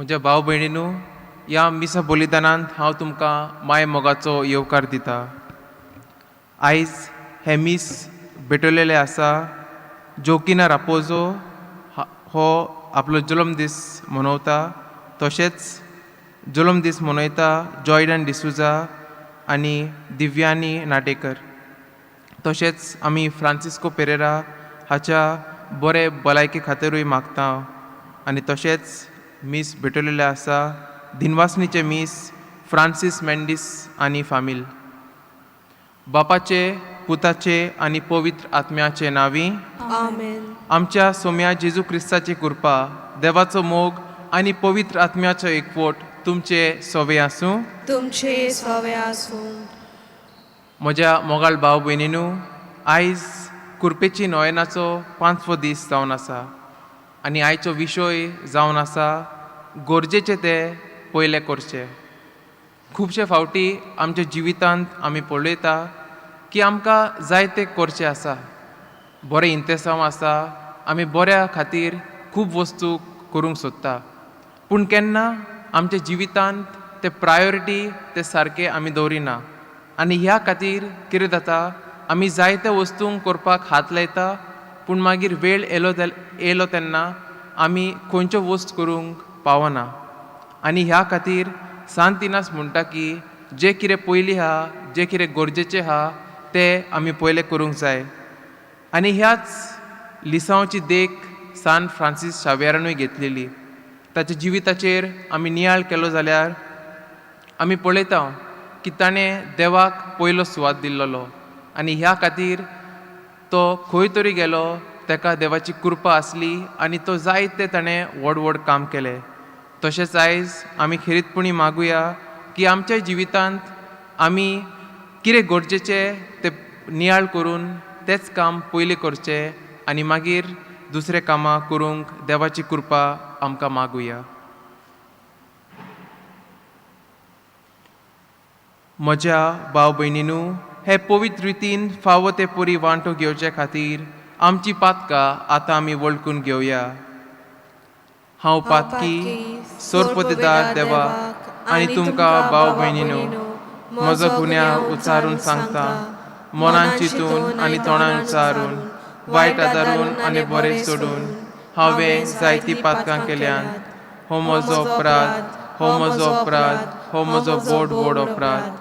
म्हज्या भाव भयणीनू, ह्या मिसा बलिदानांत हांव तुमकां माय मोगाचो येवकार दिता. आयज हे मीस भेटलेले आसा. जोकिना रापोजो हो आपलो जल्म दीस मनयता. तशेंच जल्म दीस मनयता जॉयडन डिसुजा आनी दिव्यानी नाटेकर. तशेंच आमी फ्रांसिस्को पेरेरा हाच्या बरे भलायके खातीरूय मागता. आनी तशेंच मीस भेटलेले आसा दिनवासनीचे मीस फ्रांसीस मेंडीस आनी फामील. बापाचे, पुताचे आनी पवित्र आत्म्याचे नांवी आमेन. आमच्या सोम्या जेजू क्रिस्ताची कृपा, देवाचो मोग आनी पवित्र आत्म्याचो एकवट तुमचे सोवे आसूं. तुमचे सवे आसूं. म्हज्या मोगाळ भाव भयणीनू, आयज कुरपेची नोयनाचो 5वो दीस जावन आसा. आनी आयचो विशय जावन आसा गरजेचे ते पयले करचे. खुबशे फावटी आमच्या जिवितांत आमी पळयता की आमकां जाय ते करचे आसा. बरें इंतेसांव आसा, आमी बऱ्या खातीर खूब वस्तू करूंक सोदता. पूण केन्ना आमच्या जिवितांत ते प्रायोरिटी ते सारके आमी दवरिना. आनी ह्या खातीर कितें जाता, आमी जायत्या वस्तूंक करपाक हात लायता, पूण मागीर वेळ येयलो तेन्ना आमी खंयच्यो वस्त करूंक पावना. आनी ह्या खातीर सांतिनास म्हणटा की जें कितें पयलीं आहा, जें कितें गरजेचें आहा तें आमी पयलें करूंक जाय. आनी ह्याच लिसांवाची देख सान फ्रांसीस शावेरानूय घेतलेली. ताच्या जिविताचेर आमी नियाळ केलो जाल्यार आमी पळयता की ताणें देवाक पयलो सुवात दिल्लो. आनी ह्या खातीर तो खंय तरी गेलो, ताका देवाची कृपा आसली आनी तो जायते ताणें व्हड व्हड काम केलें. तशेंच आयज आमी खिरीतपणी मागुया की आमच्या जिवितांत आमी कितें गरजेचें तें नियाळ करून तेंच काम पयलीं करचें आनी मागीर दुसरें कामां करूंक देवाची कृपा आमकां मागुया. म्हज्या भाव भयणीनू, हे पवित्र रितीन फावो ते परी वांटो घेवचे खातीर आमची पातकां आतां आमी वळखून घेवया. हांव पातकी सोरपतेदार देवाक आनी तुमकां भाव भयणीनू म्हजो गुन्यांव उचारून सांगता, मनान चिंतून आनी तोंडान उच्चारून, वायट आदारून आनी बरें सोडून हांवें जायतीं पातकां केल्यान. हो म्हजो अपराध, हो म्हजो अपराध, हो म्हजो व्हड अपराध.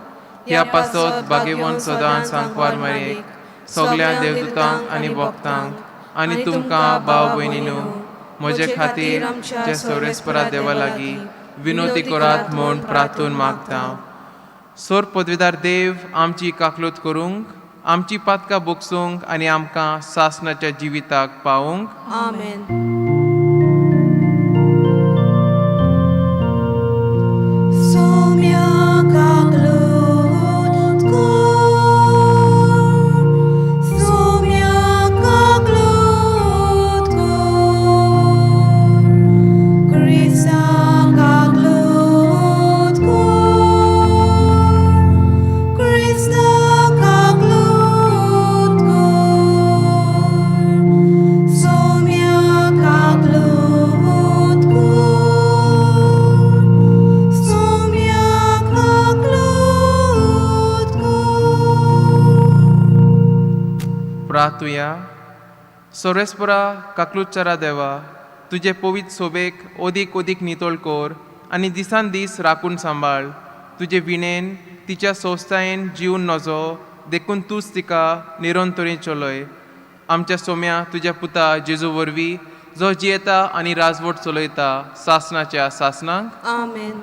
ह्या पासत भाग्यवन सदांच सांकवार मेरेक सगळ्या देवदूतांक आनी भक्तांक आनी तुमकां भाव भयणीनू म्हजे खातीर जे सोरेस्परा देवा लागीं विनोदी करात म्हूण प्रार्थून मागता. सोर पदवीदार देव आमची काकलूत करूंक, आमची पातकां बोगसूंक आनी आमकां सासणाच्या जिविताक पावूंक. आमेन. प्रार्थुया. सोरेस्परा काकलुच्चारा देवा, तुजे पवित्र सोबेक ओदीक नितोळ कोर आनी दिसान दीस राखून सांबाळ. तुजे विणेन तिच्या संस्थायेन जीवन नजो देखून तूंच तिका निरंतरी चलय. आमच्या सोम्या तुज्या पुता जेजू वरवीं जो जियेता आनी राजवट चलयता सासणाच्या सासणांक. आमेन.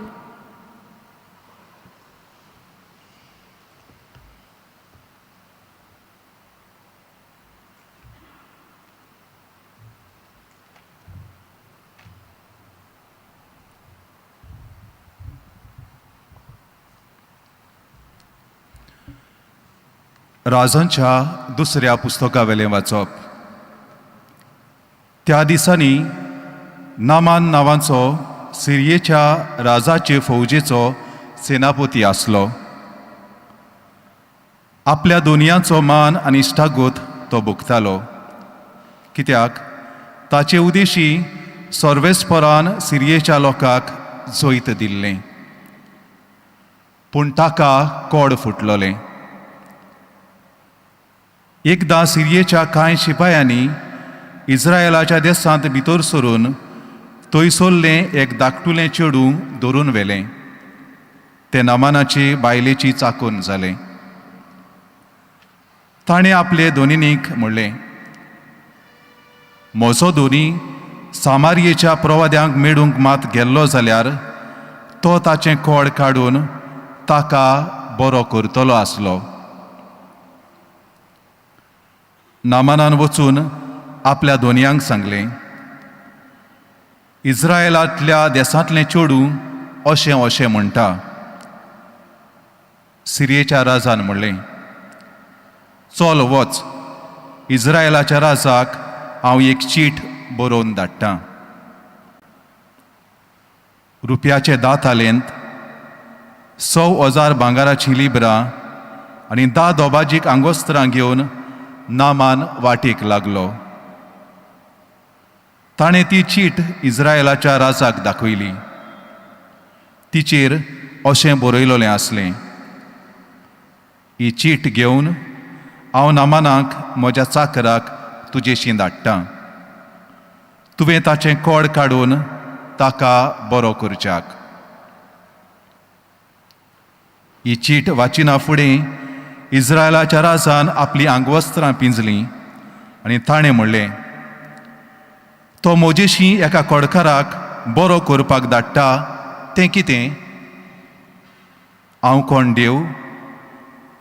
राजांच्या दुसऱ्या पुस्तकावेलें वाचप. त्या दिसांनी नामान नांवाचो सिरियेच्या राजाचे फौजेचो सेनापती आसलो. आपल्या दोनयांचो मान आनी इश्टागत तो भोगतालो, कित्याक ताचे उदेशी सर्वेस्परान सिरियेच्या लोकांक जोईत दिल्लें पूण ताका कोड फुटलोलें. एकदां सिरियेच्या कांय शिपायांनी इस्रायेलाच्या देसांत भितर सरून थंयसरलें एक धाकटुलें चेडूं धरून व्हेलें. तें नामानाचे बायलेची चाकून जालें. ताणें आपले दोनीनीक म्हणलें, म्हजो धोनी सामारियेच्या प्रवाद्यांक मेळूंक मात गेल्लो जाल्यार तो ताचें कोड काडून ताका बरो करतलो आसलो. नामानान वचून आपल्या दोनयांक सांगलें, इस्रायेलांतल्या देसांतलें चेडूं अशें अशें म्हणटा. सिरियेच्या राजान म्हणलें, चल वच, इस्रायेलाच्या राजाक हांव एक चीट बरोवन धाडटां. रुपयाचे 10 तालेंत, 100,000 भांगाराचीं लिबरां आनी 10 दोबाजीक आंगोस्त्रां घेवन नामान वाटेक लागलो. ताणें ती चीट इस्रायेलाच्या राजाक दाखयली. तिचेर अशें बरयलोलें आसलें, ही चीट घेवन हांव नामानाक म्हज्या चाकराक तुजेशी धाडटां. तुवें ताचें कोड काडून ताका बरो करच्याक. ही चीट वाचिना फुडें इस्रायेलाच्या राजान आपलीं आंगवस्त्रां पिंजलीं आनी ताणें म्हणलें, तो म्हजेशी एका कोडकाराक बरो करपाक धाडटा तें कितें? हांव कोण देव?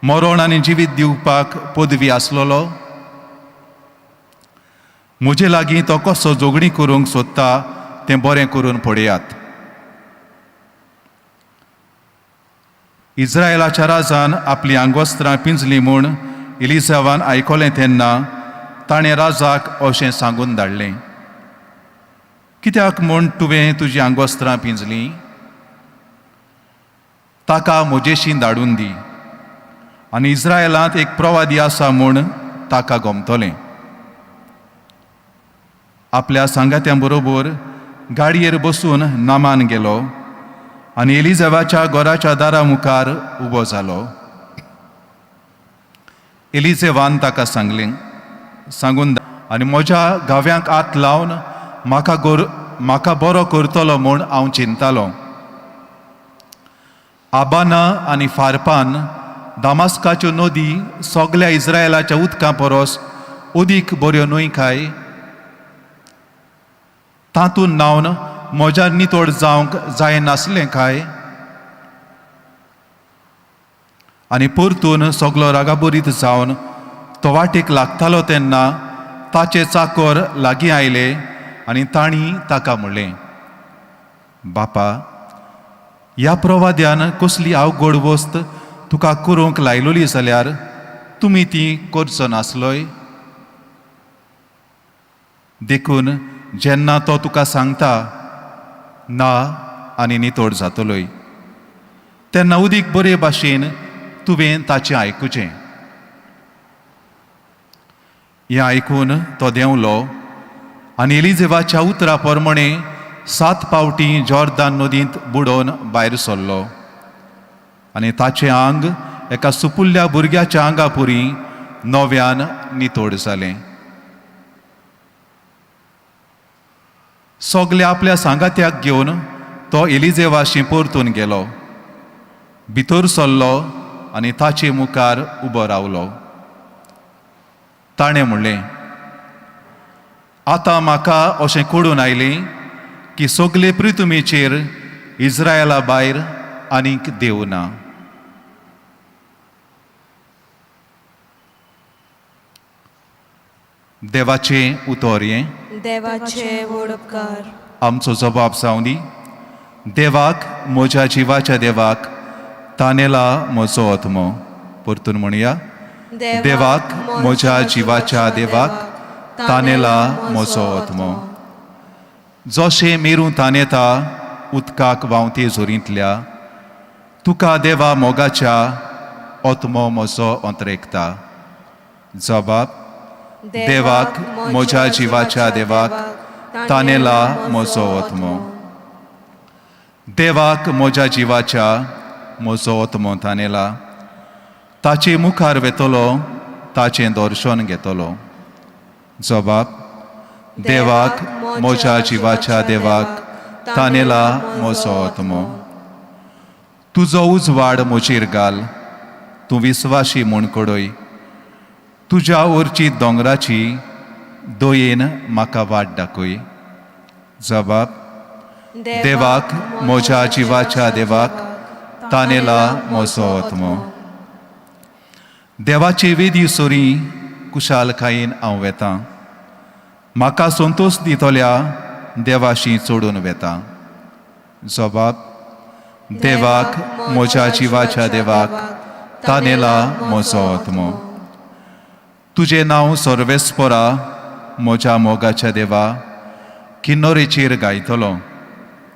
मरण आनी जिवीत दिवपाक पदवी आसलोलो? म्हजे लागीं तो कसो जोगणी करूंक सोदता तें बरें करून पळयात. इस्रायेलाच्या राजान आपलीं आंगवस्त्रां पिंजलीं म्हूण एलिझाबान आयकलें तेन्ना ताणें राजाक अशें सांगून धाडलें, कित्याक म्हूण तुवें तुजीं आंगवस्त्रां पिंजलीं? ताका म्हजेशी धाडून दी, आनी इस्रायेलांत एक प्रवादी आसा म्हूण ताका गमतलें. आपल्या सांगात्यां बरोबर गाडयेर बसून नामान गेलो आनी एलिझाबाच्या घराच्या दारा मुखार उबो जालो. एलिझेबान ताका सांगून आनी म्हज्या गाव्यांक हात लावन म्हाका बरो करतलो म्हूण हांव चिंतालों. आबाना आनी फारपान दामास्काच्यो नदी सगल्या इस्रायेलाच्या उदकां परस अदीक बऱ्यो न्हय काय? तातूंत न्हावन म्हज्या नितोड जावंक जाय नासलें काय? आनी परतून सगलो रागाबरीत जावन तो वाटेक लागतालो तेन्ना ताचे चाकर लागीं आयले आनी तांणी ताका म्हणलें, बापा, ह्या प्रवाद्यान कसली अवघड वस्त तुका करूंक लायलोली जाल्यार तुमी ती करचो नासलोय? देखून जेन्ना तो तुका सांगता ना आनी नितोड जातलोय, तेन्ना उदीक बरे भाशेन तुवें ताचें आयकुचें. हें आयकून तो देंवलो आनी एलिझेबाच्या उतरा प्रमाणे 7 पावटी जॉर्दान नदींत बुडोवन भायर सरलो आनी ताचें आंग एका सुपुल्ल्या भुरग्याच्या आंगा पुरी नव्यान नितोड जालें. सगल्या आपल्या सांगात्याक घेवन तो एलिझेबाशी परतून गेलो, भितर सरलो आनी ताचे मुखार उबो रावलो. ताणें म्हणलें, आतां म्हाका अशें कळून आयलें की सगले पृथ्वीचेर इस्रायेला भायर आनीक देव ना. देवाचें उतर हें. देवाचे व्हड उपकार. आमचो जबाब जावं दी. देवाक, म्हज्या जिवाच्या देवाक तानेला म्हजो आत्मो. परतून म्हणया, देवाक, म्हज्या जिवाच्या देवाक तानेला म्हजो आत्मो. जशें मेरू तानेता उदकाक व्हांवते झोरींतल्या, तुका देवा मोगाच्या आत्मो म्हजो अंतरेकता. जबाब, देवाक, म्हज्या जिवाच्या देवाक तानेला म्हजो आत्मो. देवाक म्हज्या जिवाच्या म्हजो आत्मो तानेला. ताचे मुखार वेतलो, ताचें दर्शन घेतलो. जबाब. देवाक म्हज्या जिवाच्या देवाक तानेला म्हजो आत्मो. तुजो उजवाड म्हजेर घाल, तूं विस्वाशी म्हूण कडय. तुज्या ओर्चीत दोंगराची दोयेन म्हाका वाट दाखय. जबाब. देवाक म्हज्या जिवाच्या देवाक तानेला म्हजो आत्मो. देवाचे वेदी सोरी कुशालकायेन हांव वेतां. म्हाका संतोश दितल्या देवाशी चोडून वेतां. जबाब. देवाक म्हज्या जिवाच्या देवाक तानेला म्हजो आत्मो. तुजें नांव सर्वेस्परा म्हज्या मोगाच्या देवा किन्नोरेचेर गायतलो,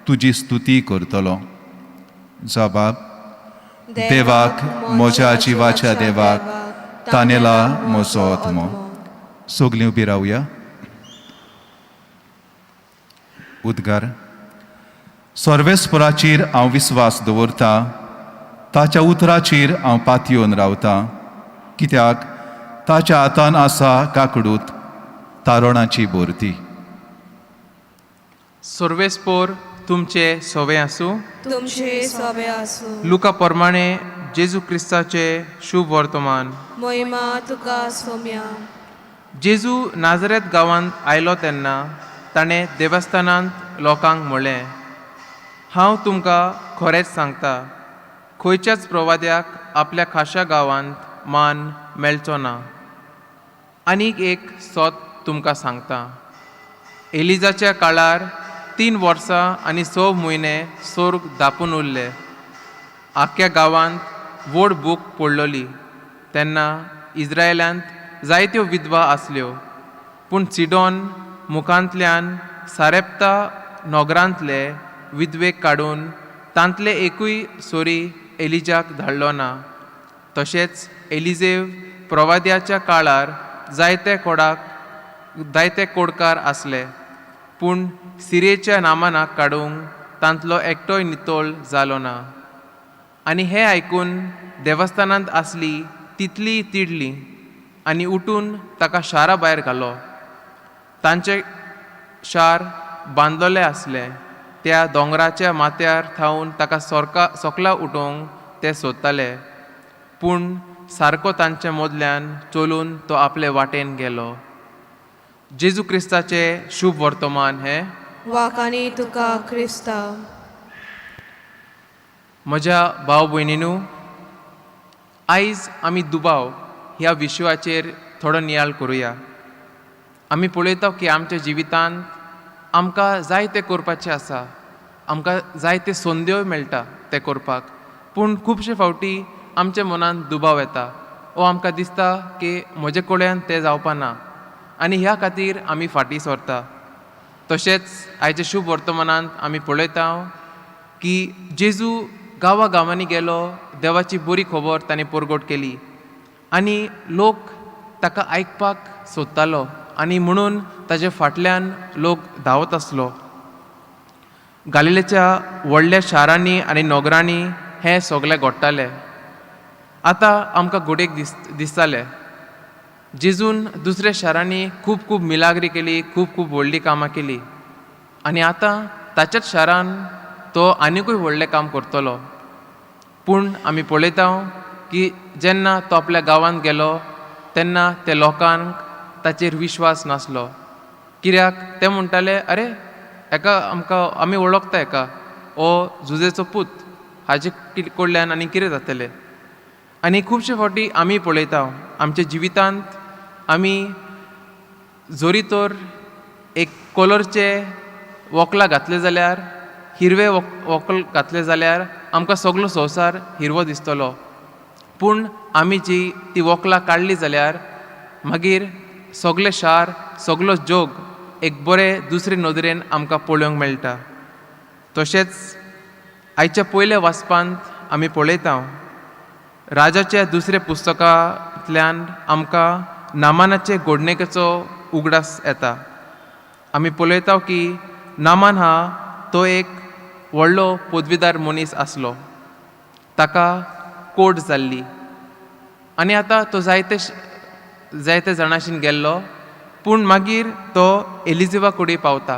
तुजी स्तुती करतलो. जबाब. देवाक म्हज्या जिवाच्या देवाक तानेला म्हजो आत्मो. सगलीं उबी रावया. उद्गार. सर्वेस्पराचेर हांव विस्वास दवरतां, ताच्या उतराचेर हांव पातयेवन रावतां, कित्याक ताच्या हातान आसा काकडूत तारोणाची बोरती. सर्वेस्पोर तुमचे सोवे आसूं. तुमचे सोबे आसूं. लुका प्रमाणे जेजू क्रिस्ताचे शुभ वर्तमान. मोहिमा तुका सोम्या. जेजू नाजरेत गांवांत आयलो तेन्ना ताणें देवस्थानांत लोकांक म्हणलें, हांव तुमकां खरेंच सांगता, खंयच्याच प्रवाद्याक आपल्या खाशा गांवांत मान मेळचो ना. आनीक एक सोत तुमकां सांगता, एलिजाच्या काळार 3 वर्सां आनी 6 म्हयने सोर्ग धांपून उरले. आख्या गांवांत व्हड बूक पडलोली. तेन्ना इस्रायेलांत जायत्यो विधवा आसल्यो. पूण सिडोन मुखांतल्यान सारेप्ता नोगरांतले विधवेक काडून तांतले एकूय सोरी एलिजाक धाडलो ना. तशेंच एलिजेव प्रवाद्याच्या काळार जायते कोडकार आसले, पूण सिरेच्या नामानाक काडूंक तांतलो एकटोय नितोळ जालो ना. आनी हें आयकून देवस्थानांत आसली तितली तिडली आनी उठून ताका शारा भायर घालो. तांचे शार बांदलोले आसले. त्या दोंगराच्या माथ्यार थावन ताका सोकला उठोवंक ते सोदताले, पूण सारको तांचे मदल्यान चलून तो आपले वाटेन गेलो. जेजू क्रिस्ताचे शुभ वर्तमान हे. वाकानी तुका क्रिस्ता. म्हज्या भाव भयणीनू, आयज आमी दुबाव ह्या विशयाचेर थोडो नियाळ करुया. आमी पळयता की आमच्या जिवितांत आमकां जायतें करपाचें आसा, आमकां जायत्यो संद्यो मेळटा तें करपाक, पूण खुबशे फावटी आमच्या मनांत दुबाव येता. वो आमकां दिसता की म्हजे कडेन तें जावपा ना आनी ह्या खातीर आमी फाटीं सरता. तशेंच आयच्या शुभ वर्तमानांत आमी पळयता की जेजू गांवांनी गेलो, देवाची बरी खबर ताणें परगट केली आनी लोक ताका आयकपाक सोदतालो आनी म्हणून ताचे फाटल्यान लोक धांवत आसलो. गालिलेच्या व्हडल्या शारांनी आनी नोगरांनी हें सगळें घडटालें. आतां आमकां घोडेक दिसतालें जेजून दुसऱ्या शारांनी खूब मिलाग्री केली, खूब व्हडलीं कामां केलीं आनी आतां ताच्याच शारान तो आनिकूय व्हडलें काम करतलो. पूण आमी पळयता की जेन्ना तो आपल्या गांवांत गेलो तेन्ना त्या लोकांक ताचेर विश्वास नासलो. कित्याक ते म्हणटाले, अरे हेका आमी वळखता हेका, हो जुजेचो पूत, हाजे कडल्यान आनी कितें जातलें. आनी खुबशे फावटी आमी पळयता आमच्या जिवितांत आमी जोरी तर एक कलरचे वॉकलां घातले जाल्यार, हिरवे वॉकल घातले जाल्यार आमकां सगळो संवसार हिरवो दिसतलो. पूण आमी जी ती वॉकलां काडली जाल्यार मागीर सगळे शार, सगळो जग एक बरे दुसरे नदरेन आमकां पळोवंक मेळटा. तशेंच आयच्या पयल्या वाचपांत आमी पळयता राजाच्या दुसऱ्या पुस्तकांतल्यान आमकां नामानाचे घडणुकेचो उगडास येता. आमी पळयता की नामान हा तो एक व्हडलो पदवीदार मनीस आसलो, ताका कोड जाल्ली आनी आतां तो जायते जाणांशीन गेल्लो, पूण मागीर तो एलिझेवा कडेन पावता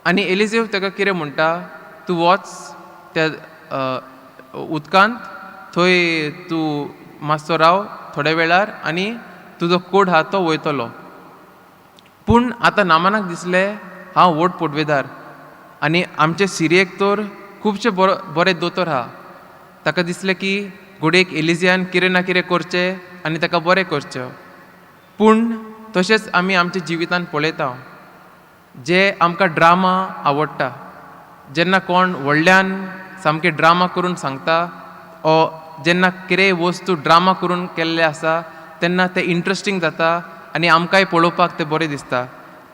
आनी एलिझेव ताका कितें म्हणटा, तूं वच त्या उदकांत, थंय तूं मातसो राव थोड्या वेळार आनी तुजो कोड आहा तो वयतलो. पूण आतां नामानाक दिसलें हांव व्हड पदवेदार आनी आमचे सिरयेक तर खुबशे बरे दोतोर आहा. ताका दिसलें की घोडेक एलिझियान कितें ना कितें करचें आनी ताका बरें करचें. पूण तशेंच आमी आमच्या जिवितांत पळयता, जे आमकां ड्रामा आवडटा, जेन्ना कोण व्हडल्यान सामके ड्रामा करून सांगता, ओ जेन्ना कितेंय वस्तू ड्रामा करून केल्ले आसा तेन्ना तें इंट्रस्टींग जाता आनी आमकांय पळोवपाक तें बरें दिसता.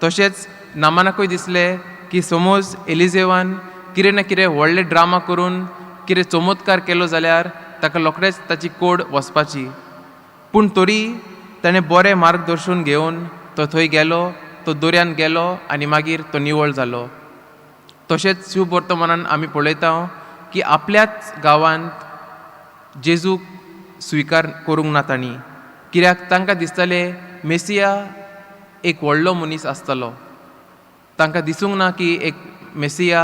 तशेंच नामानाकूय दिसलें की समज एलिझेवान कितें ना कितें व्हडले ड्रामा करून कितें चमत्कार केलो जाल्यार ताका रोखडेंच ताची कोड वचपाची. पूण तरी ताणें बरें मार्गदर्शन घेवन तो थंय गेलो, तो दर्यान गेलो आनी मागीर तो निवळ जालो. तशेंच शिव वर्तमानान आमी पळयता की आपल्याच गांवांत जेजूक स्विकार करूंक ना तांणी, कित्याक तांकां दिसतालें मेसिया एक व्हडलो मनीस आसतलो. तांकां दिसूंक ना की एक मेसिया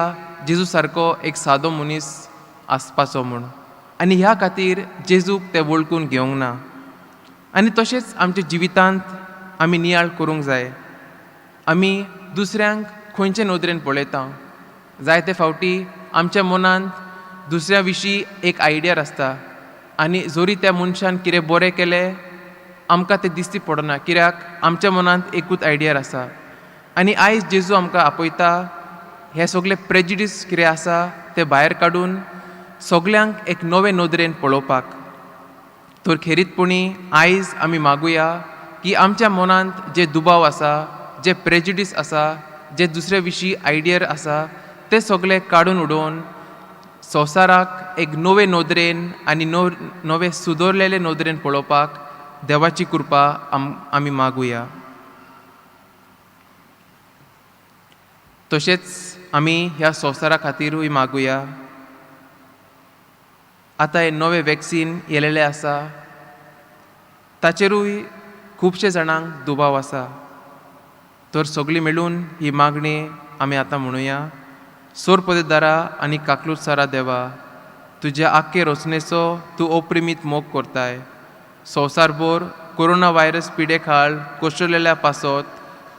जेजू सारको एक सादो मनीस आसपाचो म्हूण, आनी ह्या खातीर जेजूक ते वळखून घेवंक ना. आनी तशेंच आमच्या जिवितांत आमी नियाळ करूंक जाय. आमी दुसऱ्यांक खंयचे नदरेन पळयता. जायते फावटी आमच्या मनांत दुसऱ्या विशीं एक आयडिया आसता आनी जोरी त्या मनशान कितें बरें केलें आमकां तें दिश्टी पडना, कित्याक आमच्या मनांत एकूच आयडिया आसा. आनी आयज जेजू आमकां आपयता हे सगळे प्रेजिडीस कितें आसा ते भायर काडून सगल्यांक एक नवे नदरेन पळोवपाक. तर खेरीतपणी आयज आमी मागुया की आमच्या मनांत जे दुबाव आसा, जे प्रेजिडीस आसा, जे दुसऱ्या विशीं आयडिया आसा, ते सगळे काडून उडोवन संवसाराक एक नवे नदरेन आनी नवे सुदरलेले नदरेन पळोवपाक देवाची कृपा आमी मागुया. तशेंच आमी ह्या संवसारा खातीरूय मागुया. आतां हे नवे वॅक्सीन येलेले आसा, ताचेरूय खुबशे जाणांक दुबाव आसा. तर सगळीं मेळून ही मागणी आमी आतां म्हणुया. सोर पदेदारा आनी काकलूट सारा देवा, तुज्या आख्खे रचनेचो तूं अप्रिमीत मोग करताय. संवसारभर कोरोना व्हायरस पिडे खाळ कोसळलेल्या पासत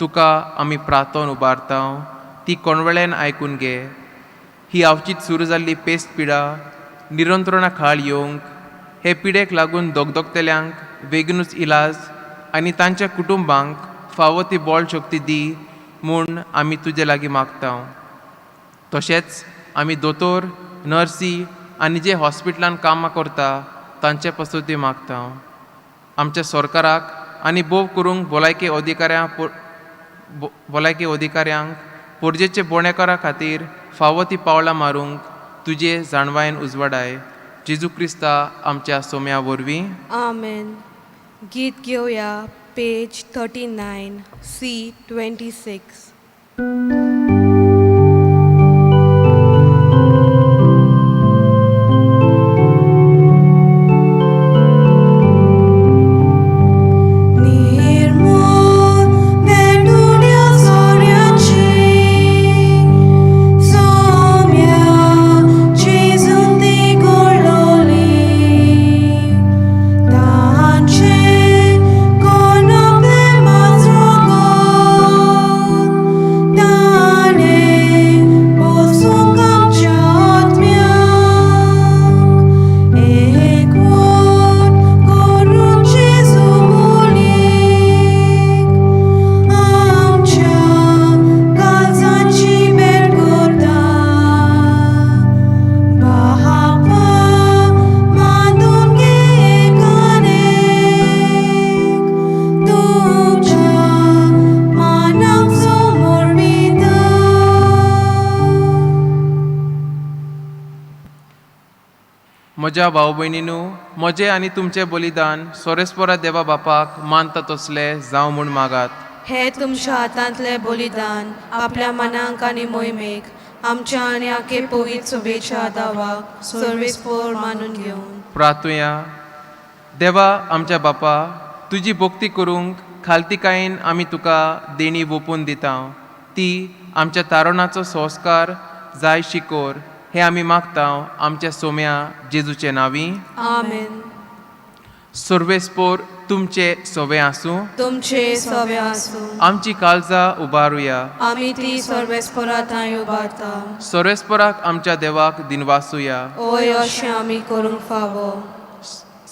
तुका आमी प्रार्थोन उबारता, ती कोणवेळेन आयकून घे. ही आवचीत सुरू जाल्ली पेस्त पिडा निरंत्रणा खाळ येवंक, हे पिडेक लागून दोगदोगतेल्यांक बेगीनूच इलाज आनी तांच्या कुटुंबांक फावो ती बळ शक्ती दी म्हूण आमी तुजे लागीं मागता. तशेंच आमी दोतोर, नर्सी आनी जे हॉस्पिटलान कामां करता तांचे पासून मागता. आमच्या सरकाराक आनी बोव करूंक भलायकी अधिकाऱ्यांक पोरजेचे बोणेकारा खातीर फावो ती पावलां मारूंक तुजे जाणवायेन उजवाडाय. जेजू क्रिस्ता आमच्या सोम्या वरवीं. आमेन. गीत घेवया पेज 39 C26. म्हज्या भाव भयणीनू, म्हजें आनी तुमचें बलिदान सोरेस्परा देवा बापाक मानता तसले जावं म्हूण मागात. हे तुमच्या हातांतले बलिदान आपल्या मनांक आनी मोहिमेक आमच्या आनी आखे पवित्र सभेच्या आदावाक सर्वेस्पोर मानून घेवन प्रार्थुया. देवा आमच्या बापा, तुजी भक्ती करूंक खालतीकायेन आमी तुका देणी ओपून दिता. ती आमच्या तारुणाचो संस्कार जाय शिकोर हे आमी मागता आमच्या सोम्या जेजूचे नांवी. आमेन. सर्वेस्पोर तुमचे सोवे आसूं. तुमचे सवे आसूं. आमची काळजां उबारुया. आमी ती सर्वेस्पोरांताय उबारता. सर्वेस्पोराक आमच्या देवाक दिनवासुया. ओय अशें आमी करूंक फावो.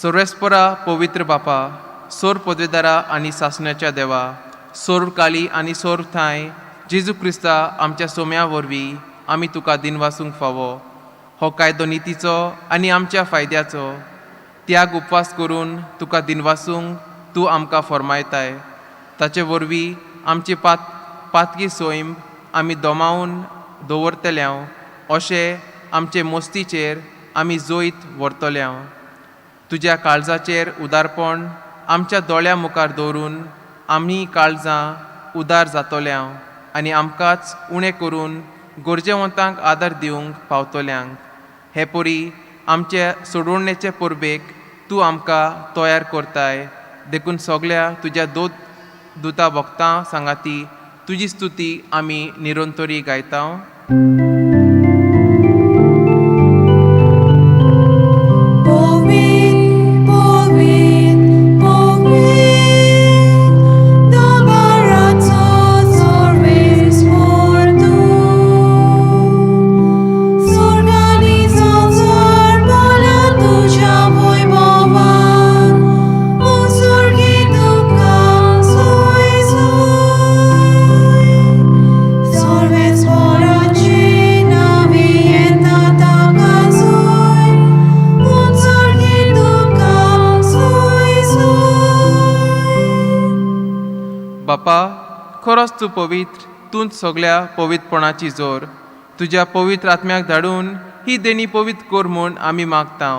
सर्वेस्पोरा पवित्र बापा, सोर पदवेदारा आनी सासण्याच्या देवा, सोर काली आनी सोर थाय जेजू क्रिस्ता आमच्या सोम्या वरवीं आमी तुका दिनवासूंक फावो. हो कायदो नितीचो आनी आमच्या फायद्याचो त्याग उपवास करून तुका दिनवासूंक तूं आमकां फरमायताय. ताचे वरवीं आमची पातकी सोयम आमी दोमावून दवरतल्याव अशें आमचे मस्तीचेर आमी जोयत व्हरतल्याव. तुज्या काळजाचेर उदारपण आमच्या दोळ्या मुखार दवरून आमी काळजां उदार जातोल्याव आनी आमकांच उणें करून गरजेवंतांक आदार दिवंक पावतल्यांक. हे परी आमचे सोडवणेचे परबेक तूं आमकां तयार करताय. देखून सगळ्या तुज्या दुता भक्तां सांगाती तुजी स्तुती आमी निरंतरी गायता. बापा, खरोच तूं पवित्र, तूंच सगळ्या पवित्रपणाची जोर. तुज्या पवित्र आत्म्याक धाडून ही देणी पवित्र कर म्हूण आमी मागता.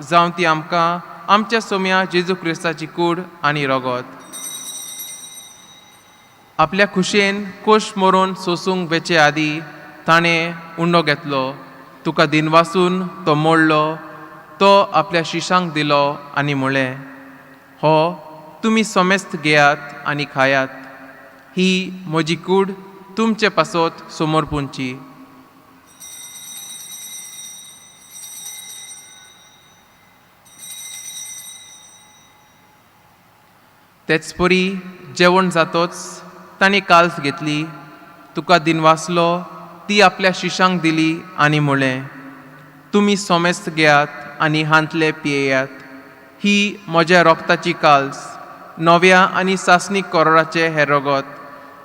जावं ती आमकां आमच्या सोम्या जेजू क्रिस्ताची कूड आनी रगत. आपल्या खुशेन कोश मरून सोसूंक वेचे आदी ताणें उंडो घेतलो. तुका दिनवासून तो मोडलो. तो आपल्या शिशांक दिलो आनी म्हळें, हो तुमी सोमेस्त घेयात आनी खायात. ही म्हजी कूड तुमचे पासत समोर पुंची. तेच परी जेवण जातोच तांणी काल्स घेतली. तुका दिनवासलो ती आपल्या शिशांक दिली आनी म्हळें, तुमी सोमेस्त घेयात आनी हांतले पियेयात. ही म्हज्या रोगताची काल्स, नव्या आनी सासणीक कोरोराचे हे रगत,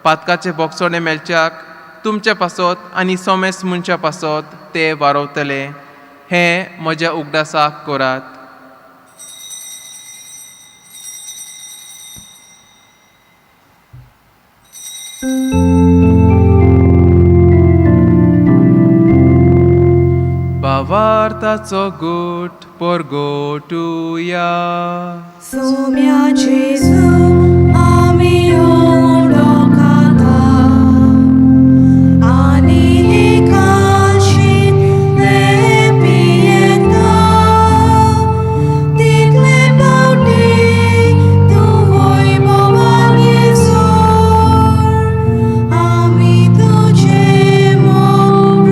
पातकाचे बोगसोणे मेलच्याक तुमच्या पासत आनी सोमेस्त मनच्या पासत ते वारवतले. हें म्हज्या उगडासाक करात. भावार्थाचो गोठ परगोटुया. सोम्या जेजू आमी ओंडो खाता आनी एकाचीन ले पियेता. तितले पावटी तूं वैभवान येसोर आमी तुजे मोग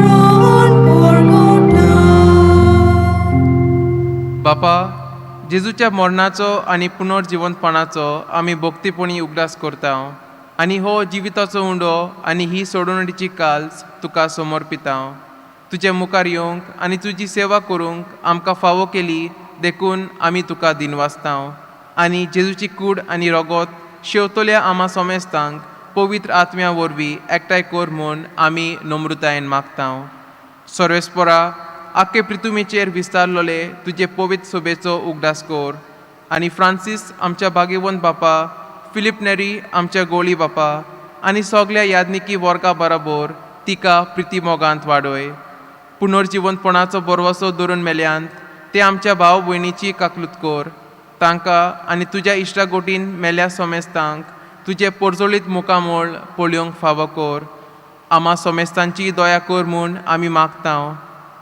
परगोटा. बापा, जेजूच्या मरणाचो आनी पुनर्जिवंतपणाचो आमी भक्तीपणी उगडास करता आनी हो जिविताचो उंडो आनी ही सोडवणीची काल्स तुका समर्पिता. तुजे मुखार येवंक आनी तुजी सेवा करूंक आमकां फावो केली देखून आमी तुका दिनवासता. आनी जेजूची कूड आनी रगत शेवतल्या आमा सोमेस्तांक पवित्र आत्म्या वरवीं एकठांय कर म्हूण आमी नम्रतायेन मागता. सर्वेस्परा, आख्खे पृथ्वीचेर विस्तारलोले तुजे पवित्र सोबेचो उगडास कर. आनी फ्रांसीस आमच्या भाग्यवंत बापा, फिलिप नेरी आमच्या गोळी बापा आनी सगळ्या यादनिकी वर्गा बरोबर तिका प्रिती मोगांत वाडय. पुनर्जिवंतपणाचो बरवसो धरून मेल्यांत ते आमच्या भाव भयणीची काकलूत कर. तांकां आनी तुज्या इश्टागोटीन मेल्या सोमेस्तांक तुजे परजोळीत मुखामोळ पळोवंक फावो कर. आम्हा सोमेस्तांची दया कर म्हूण आमी मागतांव.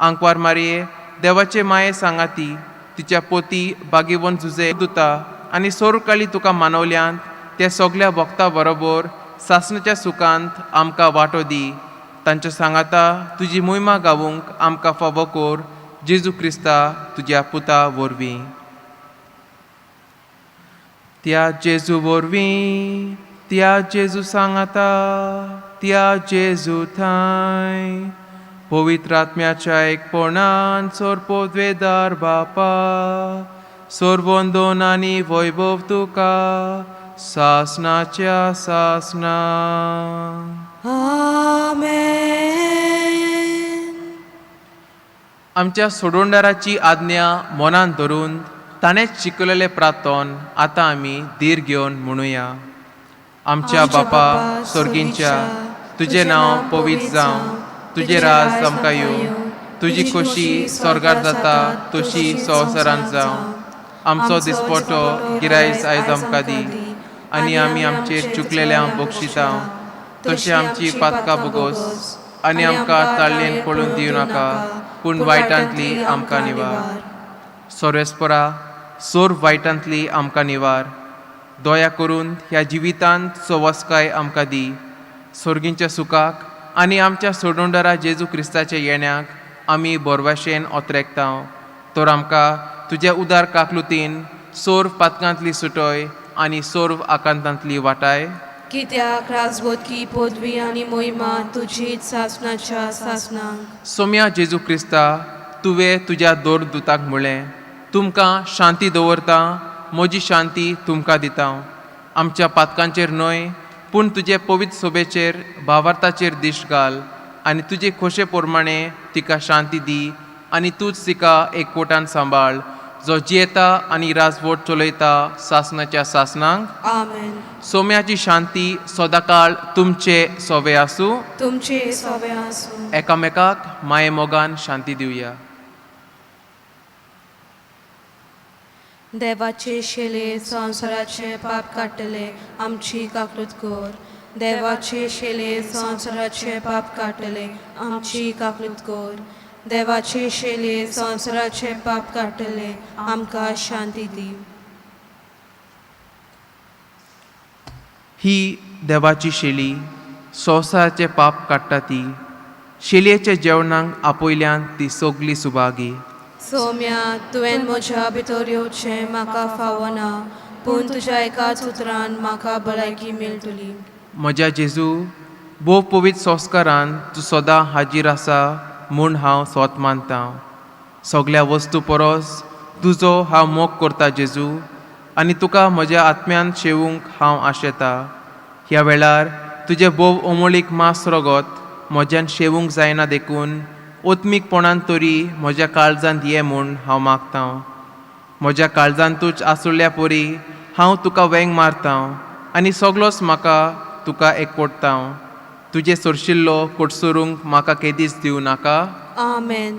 आंकवार मारये देवाचे माये सांगाती तिच्या पोती बागीवन झुजे दुता आनी सोरकाळी तुका मानवल्यांत त्या सगळ्या भक्तां बरोबर सासणाच्या सुखांत आमकां वांटो दी. तांच्या सांगाता तुजी मोहिमा गावूंक आमकां फावो कर. जेजू क्रिस्ता तुज्या पुता वरवीं. त्या जेजू वरवीं, त्या जेजू सांगाता, त्या जेजू थंय पवित्र आत्म्याच्या एकपणान सोरपोद्वेदार बापा सोरवंदोन आनी वैभव तुका सासणाच्या सासणा. आमेन. आमच्या सोडोंडाराची आज्ञा मनान धरून ताणेच शिकवलेले प्रार्थन आतां आमी धीर घेवन म्हणुया. आमच्या बापा स्वर्गींच्या तुजें नांव पवित्र जावं. तुजें राज आमकां येवं. तुजी खोशी स्वर्गार जाता तशी संवसारांत जावं. आमचो दिसपटो गिरायज आयज आमकां दी आनी आमी आमचेर चुकलेल्यांक बक्षितांव तशें आमची पातकां भोगोस आनी आमकां ताळयेन पडून दिवं नाका पूण वायटांतली आमकां निवार. सर्वेस्परा सोर वायटांतली आमकां निवार. दया करून ह्या जिवितांत सवस्काय आमकां दी. सर्गींच्या सुखाक आनी आमच्या सोडोंडारा जेजू क्रिस्ताच्या येण्याक आमी बोरभाशेन ओतरेकतांव. तर आमकां तुज्या उदार काकलुतीन सोर पातकांतली सुटोय आनी सोर्व आकांतांतली वाटाय. कित्याक राजबोदकी पदवी आनी मोहिमा तुजीच सासणाच्या सासणांक. सोम्या जेजू क्रिस्ता तुवें तुज्या दोर दुताक म्हळें तुमकां शांती दवरता म्हजी शांती तुमकां दिता. आमच्या पातकांचेर न्हय पूण तुजे पवित्र सोबेचेर भावार्थाचेर दिश्ट घाल आनी तुजे खोशे प्रमाणे तिका शांती दी आनी तूंच तिका एकवटान सांबाळ जो जियेता आनी राजवट चलयता सासणाच्या सासणांक. आमेन. सोम्याची शांती सदांकाळ तुमचे सोवे आसूं. तुमचे सोबे आसूं. एकामेकाक माये मोगान शांती दिवया. देवाचे शेले संवसाराचे पाप काडटले आमची काकूत कोर. देवाचे शेले संवसाराचे पाप काडटले आमची काकूत कोर. देवाचे शेले संवसाराचे पाप काडटले आमकां शांती दी. ही देवाची शेली संवसाराचे पाप काडटा ती. शेलयेच्या जेवणाक आपयल्यान ती सगली सुभागी. सोम्या तुवें म्हज्या भितर येवचें म्हाका फावना पूण तुज्या एकाच उतरान म्हाका भलायकी मेळटली. म्हज्या जेजू भोव पवित्र संस्कारान तूं सदां हाजीर आसा म्हूण हांव स्वत मानतां. सगळ्या वस्तू परस तुजो हांव मोग करता जेजू आनी तुका म्हज्या आत्म्यान शेवूंक हांव आशेतां. ह्या वेळार तुजें भोव अमोलीक मांस रगत म्हज्यान शेवूंक जायना देखून ओत्मीकपणान तरी म्हज्या काळजांत ये म्हूण हांव मागतां. म्हज्या काळजांतूच आसुल्ल्या परी हांव तुका वेंग मारतां आनी सगळोच म्हाका तुका एकवटतां. तुजे सोरशिल्लो कोटसुरूंक म्हाका केदीच दिवं नाका. आमेन.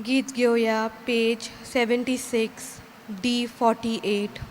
गीत घेवया पेज 76 D48.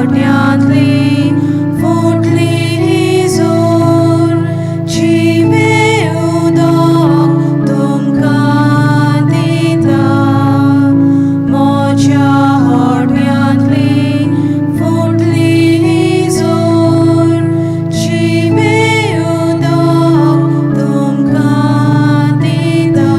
हॉड्यांतली फुटली जोर जिवे उदक तुमकां दिता म्हज्या हॉड्यांतली फुटली जोर जिवे उदक तुमकां दिता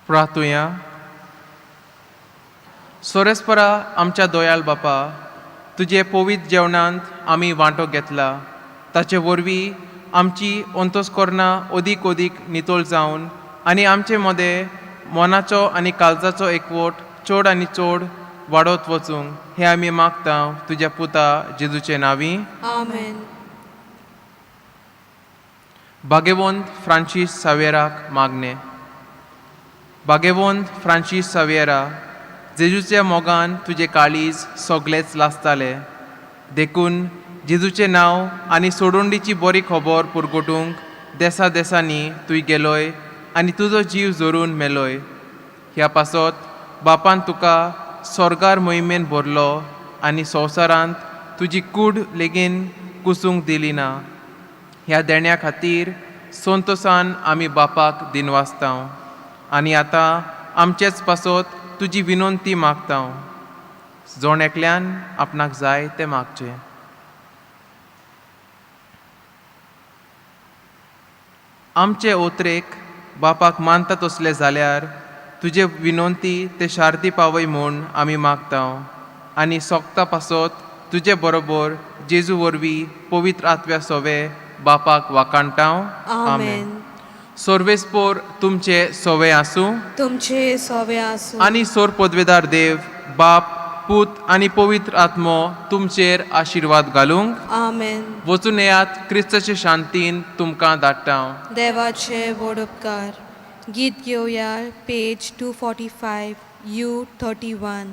प्रार्थुया. सोरेस्परा आमच्या दोयाल बापा, तुजे पवित्र जेवणांत आमी वांटो घेतला, ताचे वरवीं आमची अंतस्करणां अदीक अदीक नितळ जावन आनी आमचे मदें मनाचो आनी काळजाचो एकवट चड आनी चड वाडत वचूंक हें आमी मागता तुज्या पुता जेजूचे नांवी. आमेन. भाग्यवंत फ्रांसीस सावेराक मागणे. भाग्यवंत फ्रांसीस सावेरा, जेजूच्या मोगान तुजे काळीज सगळेच लासताले देखून जेजूचें नांव आनी सोडुंडीची बरी खबर पुरगटूंक देसा देसांनी तुय गेलोय आनी तुजो जीव जोरून मेलोय. ह्या पासत बापान तुका स्वर्गार मोहिमेन भरलो आनी संवसारांत तुजी कूड लेगीन कुसूंक दिली ना. ह्या देण्या खातीर संतोसान आमी बापाक दिनवासतांव आनी आतां आमचेच पासत तुजी विनंती मागतांव. जोण एकल्यान आपणाक जाय तें मागचें. आमचे ओत्रेक बापाक मानता तसले जाल्यार तुजे विनंती ते शार्ती पावय म्हूण आमी मागतांव आनी सोगता पासत तुजे बरोबर जेजू वरवीं पवित्र आत्म्या सोवे बापाक वाकाणटाव. आमेन. सर्वेस्पोर तुमचे सोवे आसूं तुमचे सोवे आसूं आनी सोर पदवेदार देव बाप पूत आनी पवित्र आत्मो तुमचेर आशिर्वाद घालूंक. आमेन. वचून येयात क्रिस्ताचे शांतीन तुमकां धाडटां. देवाचे व्हड उपकार. गीत घेवया पेज 245 U31.